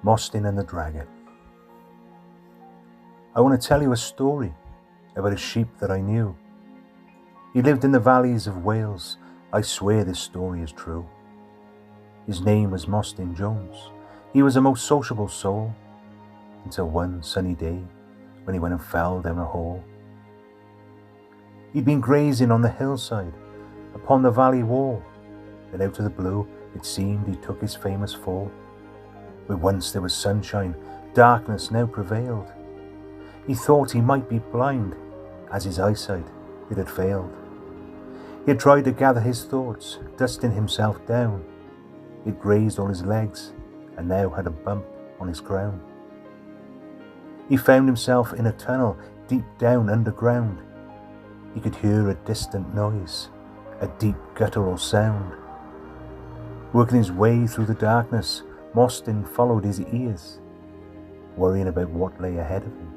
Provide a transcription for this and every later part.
Mostyn and the Dragon. I want to tell you a story about a sheep that I knew. He lived in the valleys of Wales. I swear this story is true. His name was Mostyn Jones. He was a most sociable soul, until one sunny day when he went and fell down a hole. He'd been grazing on the hillside, upon the valley wall, then out of the blue it seemed he took his famous fall. Where once there was sunshine, darkness now prevailed. He thought he might be blind, as his eyesight it had failed. He had tried to gather his thoughts, dusting himself down. He'd grazed all his legs, and now had a bump on his crown. He found himself in a tunnel deep down underground. He could hear a distant noise, a deep guttural sound. Working his way through the darkness, Mostyn followed his ears, worrying about what lay ahead of him,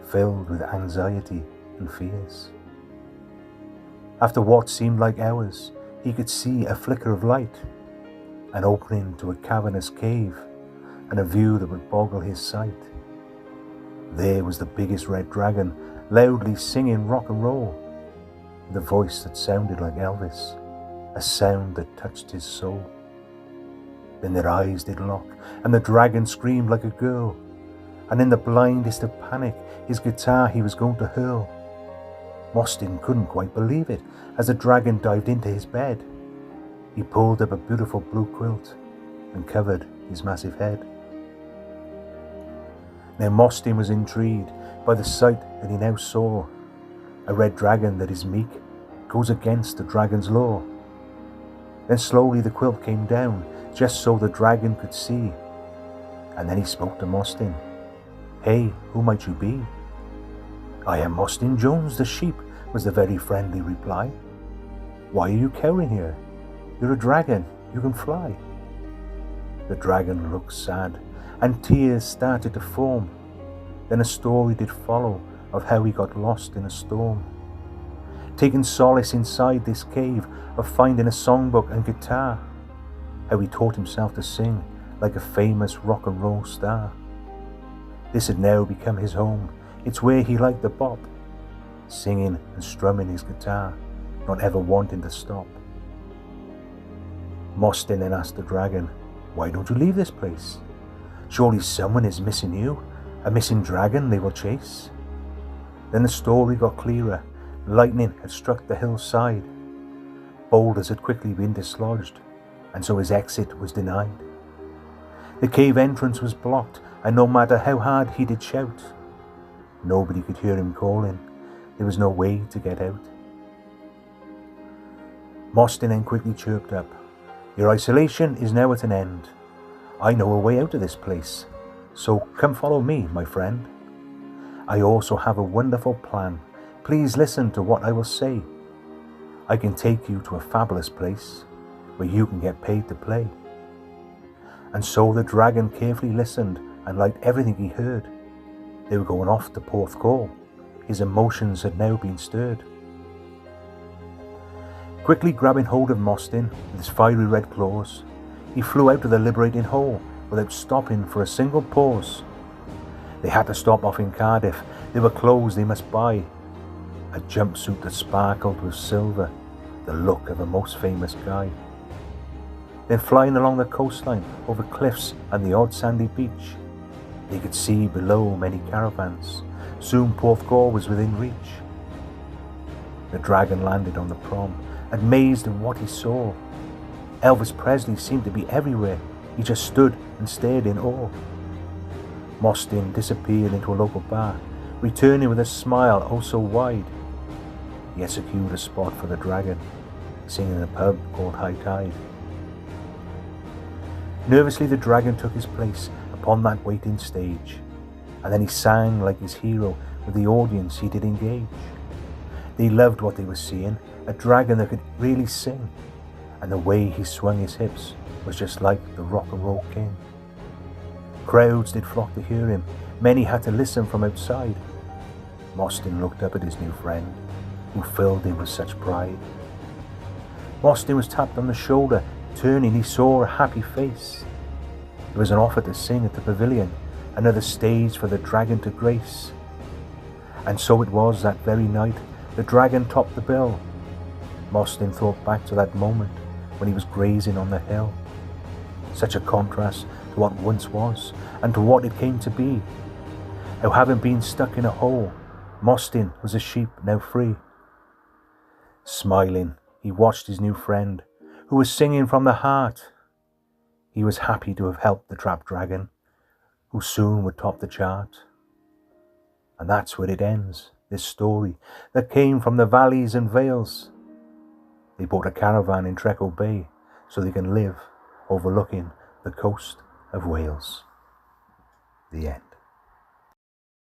filled with anxiety and fears. After what seemed like hours, he could see a flicker of light, an opening to a cavernous cave, and a view that would boggle his sight. There was the biggest red dragon, loudly singing rock and roll, with a voice that sounded like Elvis, a sound that touched his soul. Then their eyes did lock, and the dragon screamed like a girl, and in the blindest of panic, his guitar he was going to hurl. Mostyn couldn't quite believe it, as the dragon dived into his bed. He pulled up a beautiful blue quilt, and covered his massive head. Now Mostyn was intrigued by the sight that he now saw. A red dragon that is meek goes against the dragon's law. Then slowly the quilt came down, just so the dragon could see. And then he spoke to Mostyn. "Hey, who might you be?" "I am Mostyn Jones, the sheep," was the very friendly reply. "Why are you cowering here? You're a dragon, you can fly." The dragon looked sad, and tears started to form. Then a story did follow of how he got lost in a storm, taking solace inside this cave of finding a songbook and guitar, how he taught himself to sing like a famous rock and roll star. This had now become his home. It's where he liked to bop, singing and strumming his guitar, not ever wanting to stop. Mostyn then asked the dragon, "Why don't you leave this place? Surely someone is missing you, a missing dragon they will chase." Then the story got clearer. Lightning had struck the hillside. Boulders had quickly been dislodged, and so his exit was denied. The cave entrance was blocked, and no matter how hard he did shout, nobody could hear him calling. There was no way to get out. Mostyn then quickly chirped up, "Your isolation is now at an end. I know a way out of this place, so come follow me, my friend. I also have a wonderful plan. Please listen to what I will say. I can take you to a fabulous place where you can get paid to play." And so the dragon carefully listened and liked everything he heard. They were going off to Porthcawl. His emotions had now been stirred. Quickly grabbing hold of Mostyn with his fiery red claws, he flew out of the liberating hole without stopping for a single pause. They had to stop off in Cardiff. There were clothes they must buy, a jumpsuit that sparkled with silver, the look of a most famous guy. Then flying along the coastline, over cliffs and the odd sandy beach, they could see below many caravans. Soon Porthcawl was within reach. The dragon landed on the prom, amazed at what he saw. Elvis Presley seemed to be everywhere. He just stood and stared in awe. Mostyn disappeared into a local bar, returning with a smile oh so wide. He had secured a spot for the dragon, singing in a pub called High Tide. Nervously the dragon took his place upon that waiting stage, and then he sang like his hero with the audience he did engage. They loved what they were seeing, a dragon that could really sing, and the way he swung his hips was just like the rock and roll king. Crowds did flock to hear him, many had to listen from outside. Mostyn looked up at his new friend, who filled him with such pride. Mostyn was tapped on the shoulder. Turning, he saw a happy face. It was an offer to sing at the pavilion, another stage for the dragon to grace. And so it was that very night the dragon topped the bill. Mostyn thought back to that moment when he was grazing on the hill. Such a contrast to what once was and to what it came to be. How, having been stuck in a hole, Mostyn was a sheep now free. Smiling, he watched his new friend, who was singing from the heart. He was happy to have helped the trapped dragon, who soon would top the chart. And that's where it ends, this story that came from the valleys and vales. They bought a caravan in Treacle Bay so they can live overlooking the coast of Wales. The end.